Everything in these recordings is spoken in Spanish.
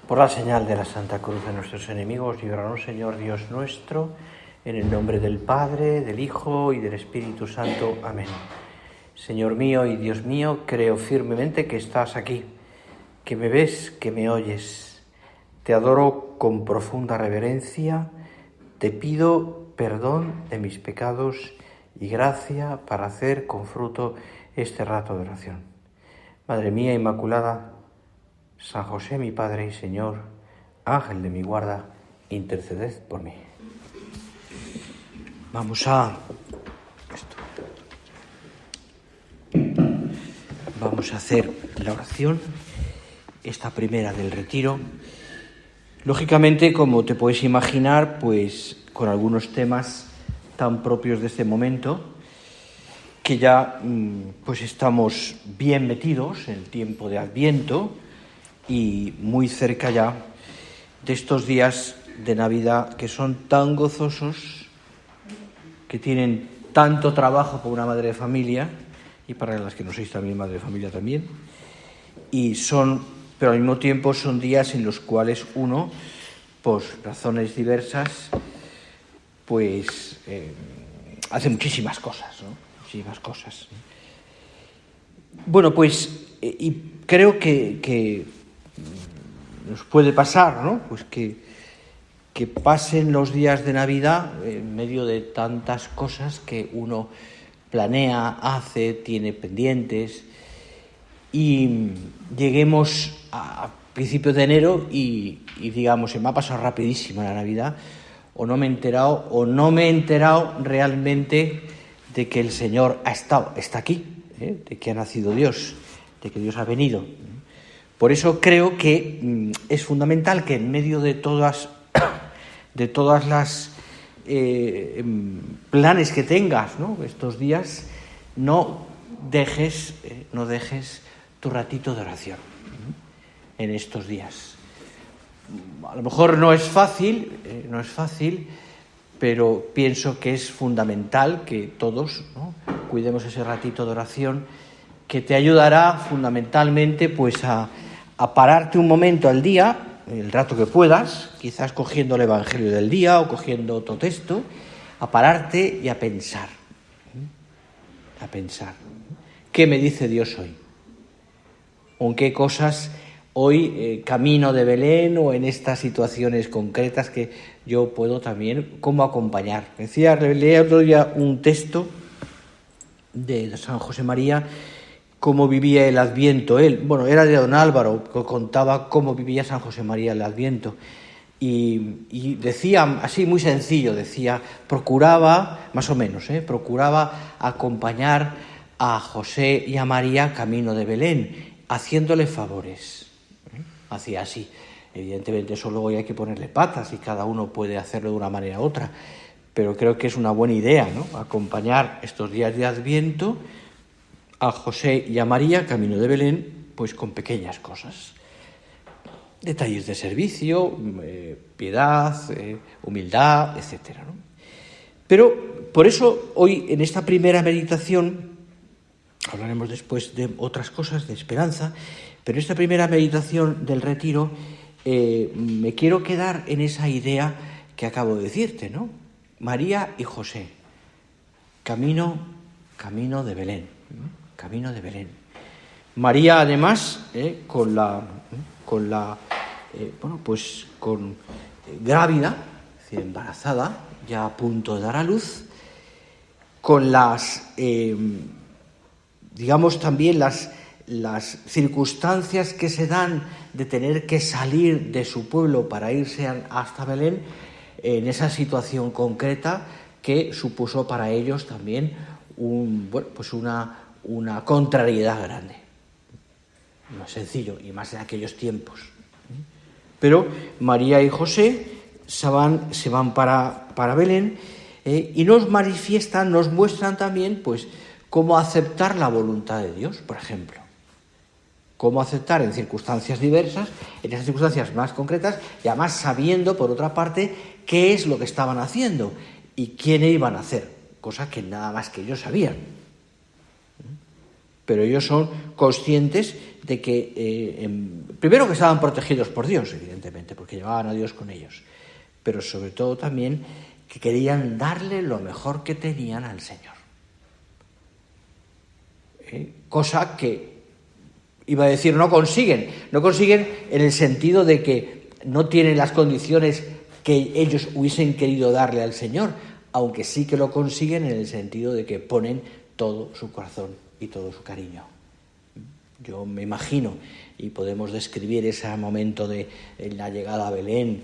Por la señal de la Santa Cruz de nuestros enemigos, líbranos, Señor Dios nuestro, en el nombre del Padre, del Hijo y del Espíritu Santo. Amén. Señor mío y Dios mío, creo firmemente que estás aquí, que me ves, que me oyes. Te adoro con profunda reverencia, te pido perdón de mis pecados y gracia para hacer con fruto este rato de oración. Madre mía Inmaculada, San José, mi Padre y Señor, Ángel de mi guarda, interceded por mí. Vamos a hacer la oración, esta primera del retiro. Lógicamente, como te puedes imaginar, pues con algunos temas tan propios de este momento, que ya pues estamos bien metidos en el tiempo de Adviento y muy cerca ya de estos días de Navidad que son tan gozosos, que tienen tanto trabajo para una madre de familia y para las que no sois también madre de familia también, pero al mismo tiempo son días en los cuales uno, por razones diversas, pues hace muchísimas cosas, ¿no? Muchísimas cosas. Bueno, pues y creo que nos puede pasar, ¿no? Pues que pasen los días de Navidad en medio de tantas cosas que uno planea, hace, tiene pendientes, y lleguemos a principios de enero y digamos, se me ha pasado rapidísimo la Navidad, o no me he enterado realmente de que el Señor está aquí, de que ha nacido Dios, de que Dios ha venido. Por eso creo que es fundamental que en medio de todas las planes que tengas, ¿no?, estos días, no dejes tu ratito de oración en estos días. A lo mejor no es fácil, pero pienso que es fundamental que todos, ¿no?, cuidemos ese ratito de oración, que te ayudará fundamentalmente pues a pararte un momento al día, el rato que puedas, quizás cogiendo el Evangelio del día o cogiendo otro texto, a pararte y a pensar. ¿Qué me dice Dios hoy? ¿O en qué cosas hoy, camino de Belén, o en estas situaciones concretas que yo puedo también, cómo acompañar? Leía otro día un texto de San José María, cómo vivía el Adviento él. Bueno, era de don Álvaro, que contaba cómo vivía San José María el Adviento. Y decía, así muy sencillo, procuraba acompañar a José y a María camino de Belén, haciéndole favores. Hacía así. Evidentemente eso luego hay que ponerle patas y cada uno puede hacerlo de una manera u otra, pero creo que es una buena idea, ¿no?, acompañar estos días de Adviento a José y a María camino de Belén, pues con pequeñas cosas, detalles de servicio, piedad, humildad, etcétera, ¿no? Pero por eso hoy, en esta primera meditación, hablaremos después de otras cosas, de esperanza, pero esta primera meditación del retiro me quiero quedar en esa idea que acabo de decirte, ¿no? María y José, camino de Belén, camino de Belén. María, además, grávida, es decir, embarazada, ya a punto de dar a luz, con también las circunstancias que se dan de tener que salir de su pueblo para irse hasta Belén, en esa situación concreta que supuso para ellos también una contrariedad grande. No es sencillo, y más en aquellos tiempos. Pero María y José se van para Belén, y nos muestran también pues cómo aceptar la voluntad de Dios, por ejemplo. Cómo aceptar en circunstancias diversas, en esas circunstancias más concretas, y además sabiendo, por otra parte, qué es lo que estaban haciendo y quién iban a hacer, cosa que nada más que ellos sabían. pero ellos son conscientes de que, primero que estaban protegidos por Dios, evidentemente, porque llevaban a Dios con ellos, pero sobre todo también que querían darle lo mejor que tenían al Señor. Cosa que, iba a decir, no consiguen en el sentido de que no tienen las condiciones que ellos hubiesen querido darle al Señor, aunque sí que lo consiguen en el sentido de que ponen todo su corazón y todo su cariño. Yo me imagino, y podemos describir ese momento de la llegada a Belén,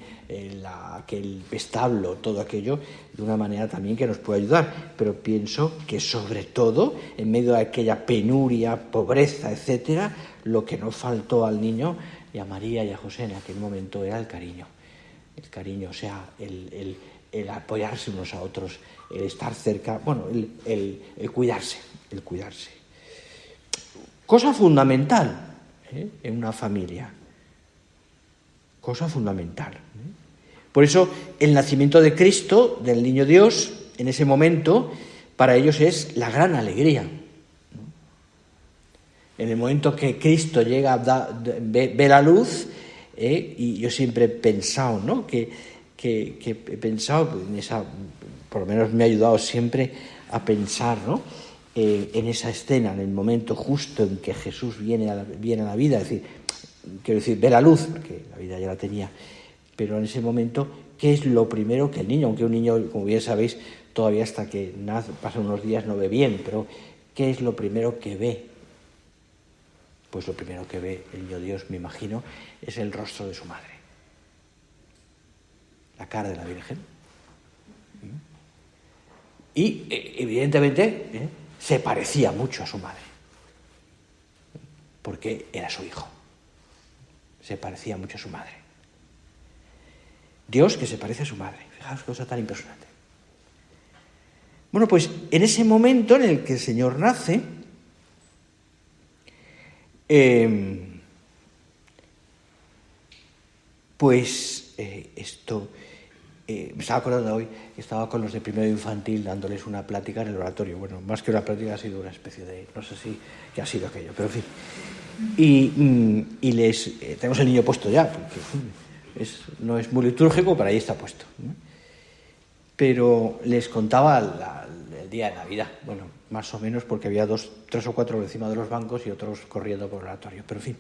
aquel establo, todo aquello, de una manera también que nos puede ayudar. Pero pienso que sobre todo, en medio de aquella penuria, pobreza, etcétera, lo que no faltó al niño y a María y a José en aquel momento era el cariño. El cariño, o sea, el apoyarse unos a otros, el estar cerca, bueno, el cuidarse, el cuidarse. Cosa fundamental en una familia. Cosa fundamental. Por eso el nacimiento de Cristo, del niño Dios, en ese momento, para ellos es la gran alegría. En el momento que Cristo llega, ve la luz, y yo siempre he pensado, ¿no? que he pensado en esa, por lo menos me ha ayudado siempre a pensar, ¿no? En esa escena, en el momento justo en que Jesús viene a la vida, es decir, quiero decir, ve la luz, porque la vida ya la tenía, pero en ese momento, ¿qué es lo primero que el niño, aunque un niño, como bien sabéis, todavía hasta que nace, pasan unos días no ve bien, pero ¿qué es lo primero que ve? Pues lo primero que ve el niño Dios, me imagino, es el rostro de su madre, la cara de la Virgen. Y, evidentemente, se parecía mucho a su madre, porque era su hijo. Se parecía mucho a su madre. Dios que se parece a su madre. Fijaos, cosa tan impresionante. Bueno, pues en ese momento en el que el Señor nace, esto... me estaba acordando hoy que estaba con los de primero infantil dándoles una plática en el oratorio. Bueno, más que una plática ha sido una especie de... no sé si qué ha sido aquello, pero en fin. Y les... tenemos el niño puesto ya, porque no es muy litúrgico, pero ahí está puesto, ¿no? Pero les contaba el día de Navidad. Bueno, más o menos porque había 3 o 4 encima de los bancos y otros corriendo por el oratorio, pero en fin.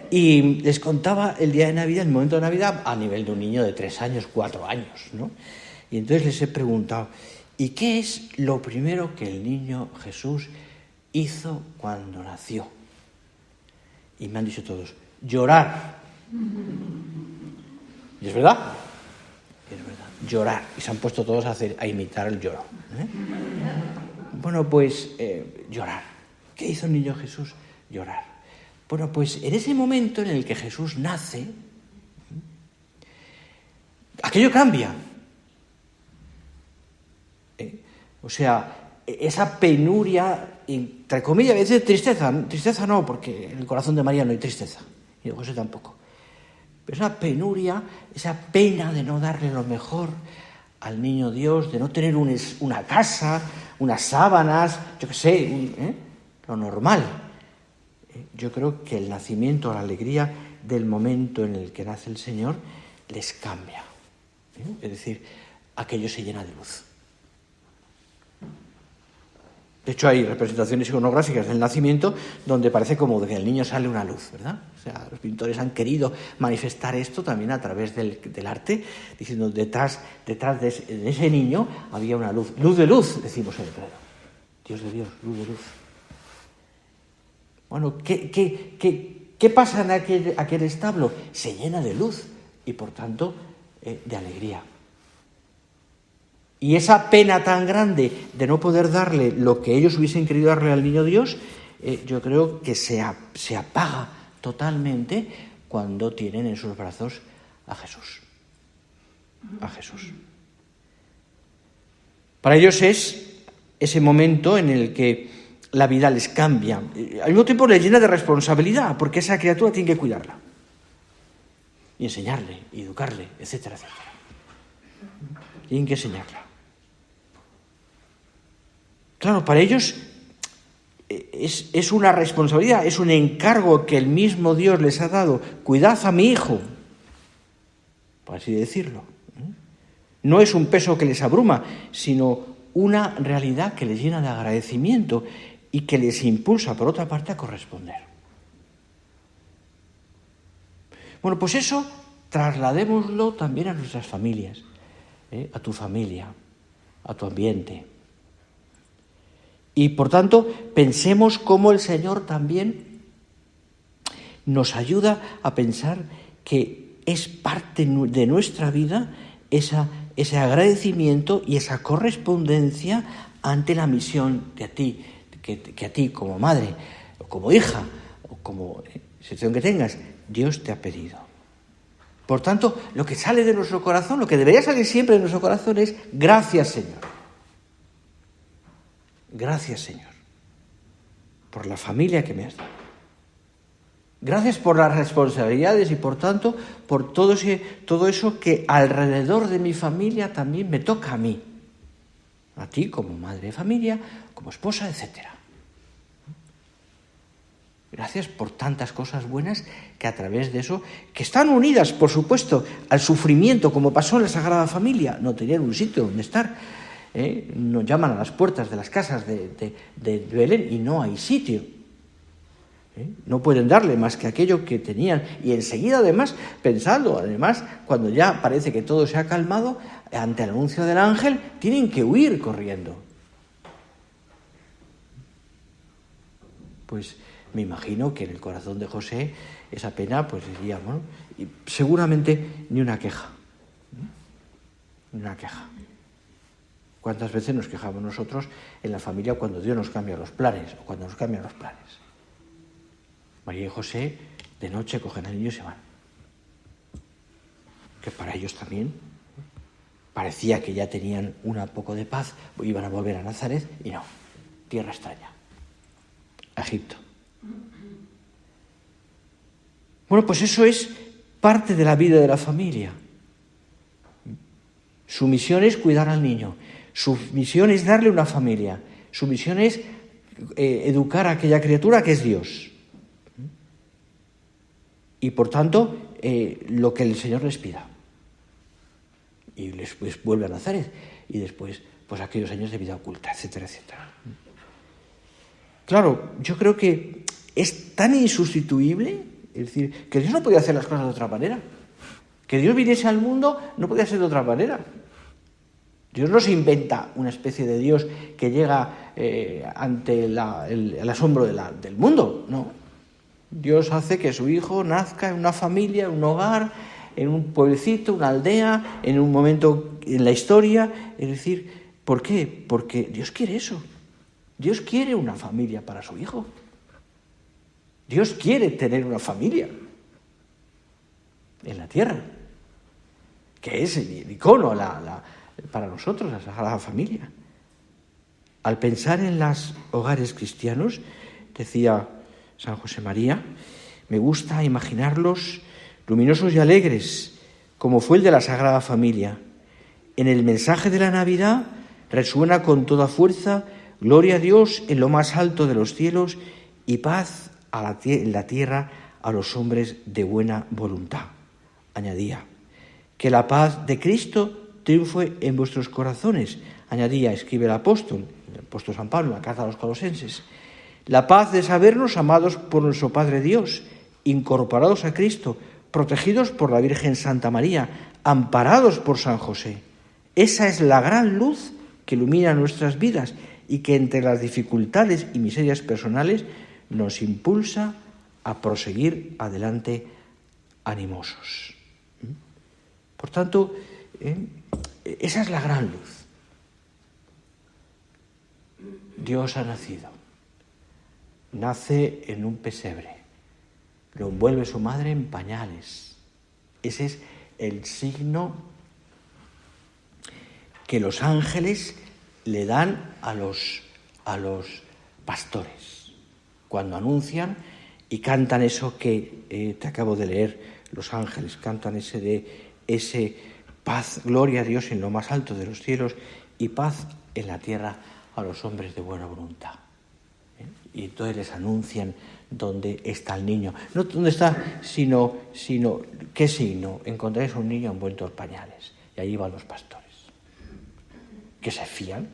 Y les contaba el día de Navidad, el momento de Navidad, a nivel de un niño de 3 años, 4 años, ¿no? Y entonces les he preguntado, ¿y qué es lo primero que el niño Jesús hizo cuando nació? Y me han dicho todos, llorar. ¿Y es verdad? Es verdad, llorar. Y se han puesto todos a imitar el lloro. Bueno, pues llorar. ¿Qué hizo el niño Jesús? Llorar. Bueno, pues en ese momento en el que Jesús nace, aquello cambia. O sea, esa penuria, entre comillas, a veces tristeza no, porque en el corazón de María no hay tristeza, y de José tampoco. Pero esa penuria, esa pena de no darle lo mejor al niño Dios, de no tener una casa, unas sábanas, yo qué sé, lo normal. Yo creo que el nacimiento, la alegría del momento en el que nace el Señor, les cambia. Es decir, aquello se llena de luz. De hecho, hay representaciones iconográficas del nacimiento donde parece como de que el niño sale una luz, ¿verdad? O sea, los pintores han querido manifestar esto también a través del arte, diciendo detrás de ese niño había una luz. Luz de luz, decimos en el credo. Dios de Dios, luz de luz. Bueno, ¿qué pasa en aquel establo? Se llena de luz y, por tanto, de alegría. Y esa pena tan grande de no poder darle lo que ellos hubiesen querido darle al niño Dios, yo creo que se apaga totalmente cuando tienen en sus brazos a Jesús. A Jesús. Para ellos es ese momento en el que la vida les cambia. Al mismo tiempo les llena de responsabilidad, porque esa criatura tiene que cuidarla. Y enseñarle, y educarle, etcétera, etcétera. Tienen que enseñarla. Claro, para ellos es una responsabilidad, es un encargo que el mismo Dios les ha dado. Cuidad a mi hijo, por así decirlo. No es un peso que les abruma, sino una realidad que les llena de agradecimiento y que les impulsa, por otra parte, a corresponder. Bueno, pues eso trasladémoslo también a nuestras familias, a tu familia, a tu ambiente. Y, por tanto, pensemos cómo el Señor también nos ayuda a pensar que es parte de nuestra vida ese agradecimiento y esa correspondencia ante la misión de a ti, que a ti como madre, o como hija, o como situación que tengas, Dios te ha pedido. Por tanto, lo que sale de nuestro corazón, lo que debería salir siempre de nuestro corazón es gracias, Señor. Gracias, Señor, por la familia que me has dado. Gracias por las responsabilidades y, por tanto, por todo eso que alrededor de mi familia también me toca a mí. A ti como madre de familia, como esposa, etc. Gracias por tantas cosas buenas que a través de eso, que están unidas, por supuesto, al sufrimiento, como pasó en la Sagrada Familia, no tenían un sitio donde estar. Nos llaman a las puertas de las casas de Belén y no hay sitio. No pueden darle más que aquello que tenían. Y enseguida, además, pensando, cuando ya parece que todo se ha calmado, ante el anuncio del ángel, tienen que huir corriendo. Pues me imagino que en el corazón de José esa pena, pues diría, bueno, y seguramente ni una queja. Ni una queja. ¿Cuántas veces nos quejamos nosotros en la familia cuando Dios nos cambia los planes o cuando nos cambian los planes? María y José de noche cogen al niño y se van. Que para ellos también parecía que ya tenían un poco de paz, iban a volver a Nazaret y no, tierra extraña, a Egipto. Bueno, pues eso es parte de la vida de la familia. Su misión es cuidar al niño. Su misión es darle una familia. Su misión es educar a aquella criatura que es Dios. Y, por tanto, lo que el Señor les pida. Y después vuelve a Nazaret. Y después, pues aquellos años de vida oculta, etcétera, etcétera. Claro, yo creo que es tan insustituible, es decir, que Dios no podía hacer las cosas de otra manera. Que Dios viniese al mundo no podía ser de otra manera. Dios no se inventa una especie de Dios que llega ante el asombro del mundo, no. Dios hace que su hijo nazca en una familia, en un hogar, en un pueblecito, una aldea, en un momento en la historia. Es decir, ¿por qué? Porque Dios quiere eso. Dios quiere una familia para su hijo. Dios quiere tener una familia en la tierra, que es el icono para nosotros, la Sagrada Familia. Al pensar en los hogares cristianos, decía San José María, me gusta imaginarlos luminosos y alegres, como fue el de la Sagrada Familia. En el mensaje de la Navidad resuena con toda fuerza, gloria a Dios en lo más alto de los cielos y paz en la tierra a los hombres de buena voluntad. Añadía, que la paz de Cristo triunfe en vuestros corazones, añadía, escribe el apóstol San Pablo en la carta a los Colosenses. La paz de sabernos amados por nuestro Padre Dios, incorporados a Cristo, protegidos por la Virgen Santa María, amparados por San José. Esa es la gran luz que ilumina nuestras vidas y que entre las dificultades y miserias personales nos impulsa a proseguir adelante animosos. Por tanto, esa es la gran luz. Dios ha nacido. Nace en un pesebre. Lo envuelve su madre en pañales. Ese es el signo que los ángeles le dan a los pastores cuando anuncian y cantan eso que te acabo de leer. Los ángeles cantan ese paz, gloria a Dios en lo más alto de los cielos y paz en la tierra a los hombres de buena voluntad. Y entonces les anuncian dónde está el niño. No dónde está, sino qué signo. Encontráis un niño envuelto en pañales. Y allí van los pastores. Que se fían.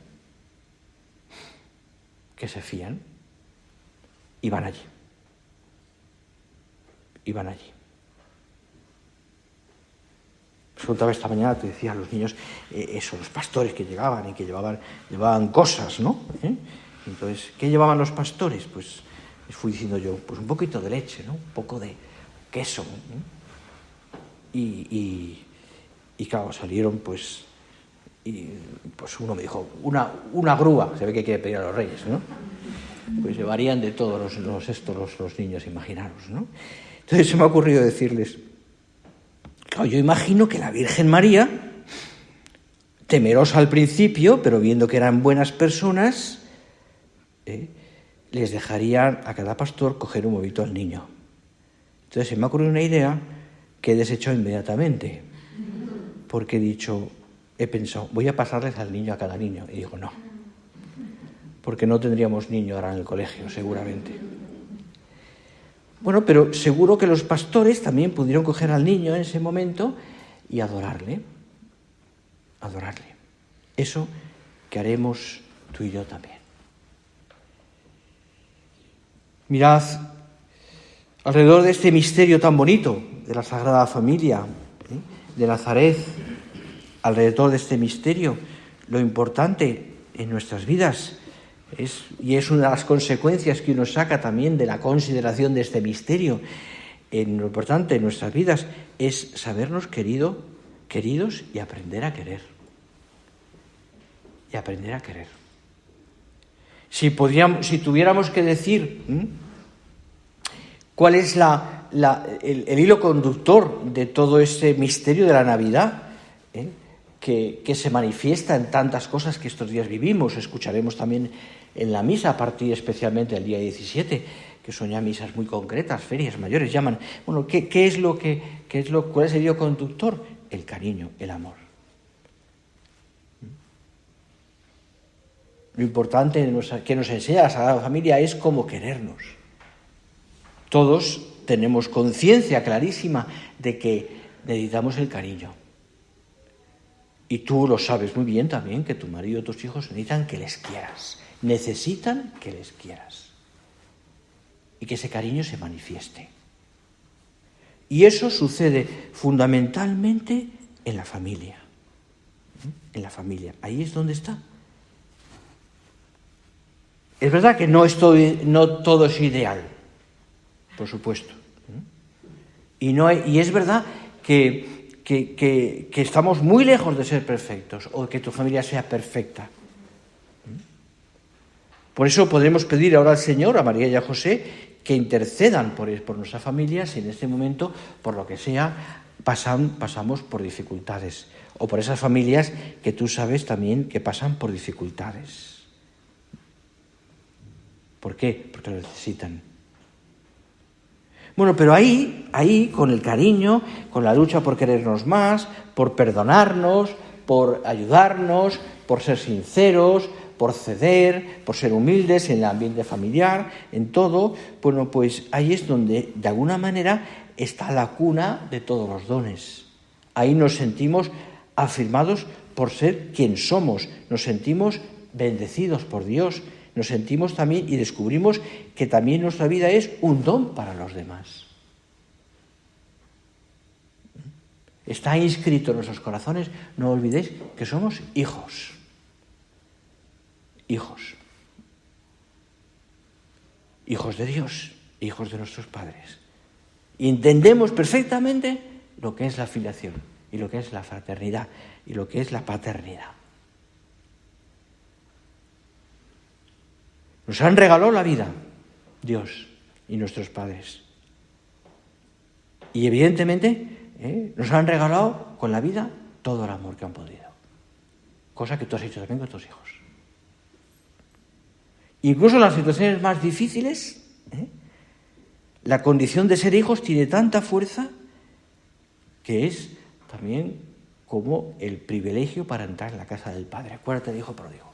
Y van allí. Os contaba esta mañana, te decía a los niños, los pastores que llegaban y que llevaban cosas, ¿no? Entonces, ¿qué llevaban los pastores? Pues les fui diciendo yo, pues un poquito de leche, ¿no? Un poco de queso. Y claro, salieron, pues uno me dijo, una grúa, se ve que quiere pedir a los reyes, ¿no? Pues llevarían de todos los niños, imaginaros, ¿no? Entonces se me ha ocurrido decirles, claro, yo imagino que la Virgen María, temerosa al principio, pero viendo que eran buenas personas, les dejarían a cada pastor coger un movito al niño. Entonces se me ha ocurrido una idea que he desechado inmediatamente, porque he pensado, voy a pasarles al niño a cada niño. Y digo, no, porque no tendríamos niño ahora en el colegio, seguramente. Bueno, pero seguro que los pastores también pudieron coger al niño en ese momento y adorarle. Eso que haremos tú y yo también. Mirad, alrededor de este misterio tan bonito de la Sagrada Familia, de Nazaret, alrededor de este misterio, lo importante en nuestras vidas es una de las consecuencias que uno saca también de la consideración de este misterio. Lo importante en nuestras vidas es sabernos queridos y aprender a querer. Si tuviéramos que decir cuál es el hilo conductor de todo este misterio de la Navidad, que se manifiesta en tantas cosas que estos días vivimos, escucharemos también en la misa, a partir especialmente del día 17, que son ya misas muy concretas, ferias mayores, llaman. Bueno, ¿cuál es el hilo conductor? El cariño, el amor. Lo importante que nos enseña la Sagrada Familia es cómo querernos. Todos tenemos conciencia clarísima de que necesitamos el cariño. Y tú lo sabes muy bien también, que tu marido y tus hijos necesitan que les quieras. Necesitan que les quieras. Y que ese cariño se manifieste. Y eso sucede fundamentalmente en la familia. Ahí es donde está. Es verdad que no todo es ideal, por supuesto. Y es verdad que estamos muy lejos de ser perfectos o que tu familia sea perfecta. Por eso podremos pedir ahora al Señor, a María y a José, que intercedan por nuestras familias si en este momento, por lo que sea, pasamos por dificultades. O por esas familias que tú sabes también que pasan por dificultades. ¿Por qué? Porque lo necesitan. Bueno, pero ahí, con el cariño, con la lucha por querernos más, por perdonarnos, por ayudarnos, por ser sinceros, por ceder, por ser humildes en el ambiente familiar, en todo, bueno, pues ahí es donde, de alguna manera, está la cuna de todos los dones. Ahí nos sentimos afirmados por ser quien somos, nos sentimos bendecidos por Dios, nos sentimos también y descubrimos que también nuestra vida es un don para los demás. Está inscrito en nuestros corazones, no olvidéis que somos hijos. Hijos de Dios, hijos de nuestros padres. Y entendemos perfectamente lo que es la filiación y lo que es la fraternidad y lo que es la paternidad. Nos han regalado la vida, Dios y nuestros padres. Y evidentemente nos han regalado con la vida todo el amor que han podido. Cosa que tú has hecho también con tus hijos. Incluso en las situaciones más difíciles, la condición de ser hijos tiene tanta fuerza que es también como el privilegio para entrar en la casa del Padre. Acuérdate del hijo pródigo.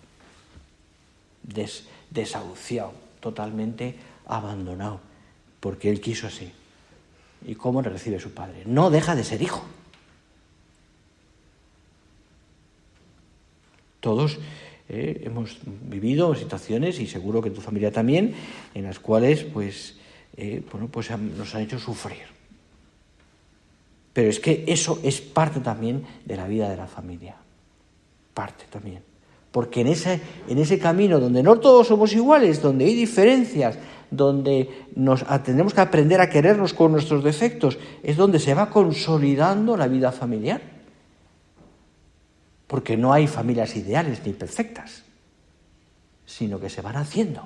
Desahuciado, totalmente abandonado, porque él quiso así. ¿Y cómo le recibe su padre? No deja de ser hijo. Todos hemos vivido situaciones, y seguro que tu familia también, en las cuales nos han hecho sufrir. Pero es que eso es parte también de la vida de la familia. Parte también. Porque en ese camino donde no todos somos iguales, donde hay diferencias, donde tenemos que aprender a querernos con nuestros defectos, es donde se va consolidando la vida familiar. Porque no hay familias ideales ni perfectas, sino que se van haciendo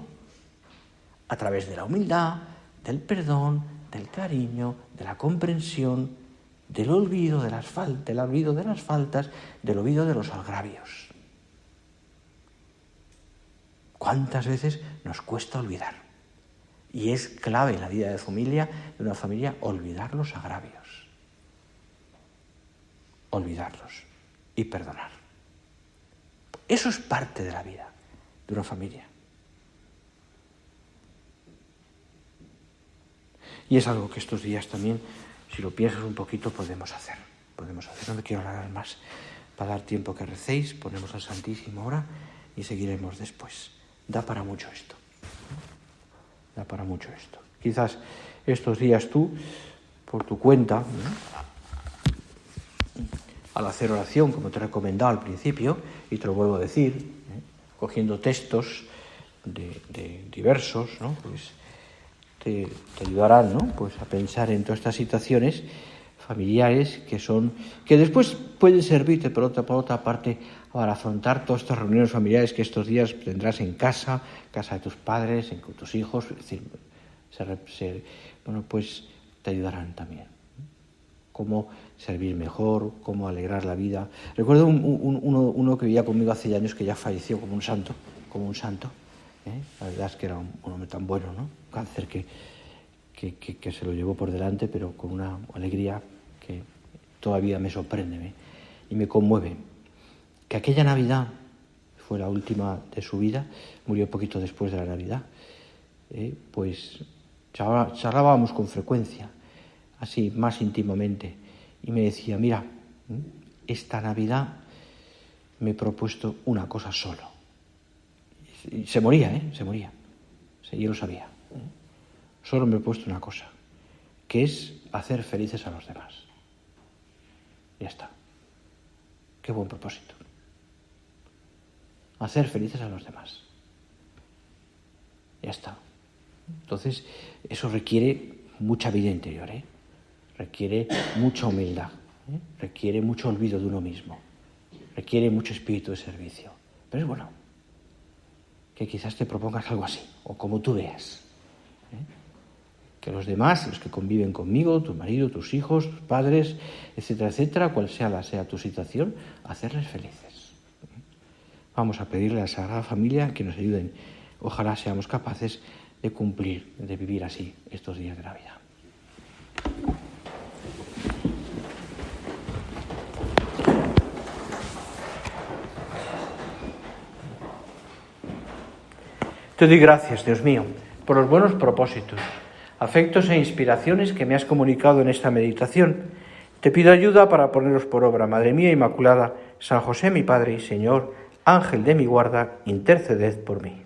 a través de la humildad, del perdón, del cariño, de la comprensión, del olvido de las faltas, del olvido de los agravios. ¿Cuántas veces nos cuesta olvidar? Y es clave en la vida de una familia, olvidar los agravios. Olvidarlos y perdonar. Eso es parte de la vida de una familia. Y es algo que estos días también, si lo piensas un poquito, podemos hacer. No me quiero alargar más. Para dar tiempo que recéis, ponemos al Santísimo ahora y seguiremos después. Da para mucho esto. Quizás estos días tú, por tu cuenta, al hacer oración, como te he recomendado al principio, y te lo vuelvo a decir, cogiendo textos de diversos, ¿no? Pues te ayudarán, ¿no? Pues a pensar en todas estas situaciones familiares que después pueden servirte por otra parte para afrontar todas estas reuniones familiares que estos días tendrás en casa de tus padres, con tus hijos, es decir, pues te ayudarán también. Cómo servir mejor, cómo alegrar la vida. Recuerdo uno que vivía conmigo hace años, que ya falleció como un santo. La verdad es que era un hombre tan bueno, ¿no? Cáncer que se lo llevó por delante, pero con una alegría que todavía me sorprende y me conmueve. Que aquella Navidad fue la última de su vida, murió poquito después de la Navidad, pues charlábamos con frecuencia, así más íntimamente, y me decía, mira, esta Navidad me he propuesto una cosa solo. Y se moría. Yo lo sabía. Solo me he puesto una cosa, que es hacer felices a los demás. Ya está. Qué buen propósito. Hacer felices a los demás. Ya está. Entonces, eso requiere mucha vida interior, requiere mucha humildad, requiere mucho olvido de uno mismo, requiere mucho espíritu de servicio. Pero es bueno que quizás te propongas algo así, o como tú veas. Que los demás, los que conviven conmigo, tu marido, tus hijos, tus padres, etcétera, cual sea tu situación, hacerles felices. Vamos a pedirle a la Sagrada Familia que nos ayuden. Ojalá seamos capaces de cumplir, de vivir así estos días de Navidad. Te doy gracias, Dios mío, por los buenos propósitos, afectos e inspiraciones que me has comunicado en esta meditación. Te pido ayuda para ponerlos por obra. Madre mía Inmaculada, San José mi Padre y Señor, Ángel de mi guarda, interceded por mí.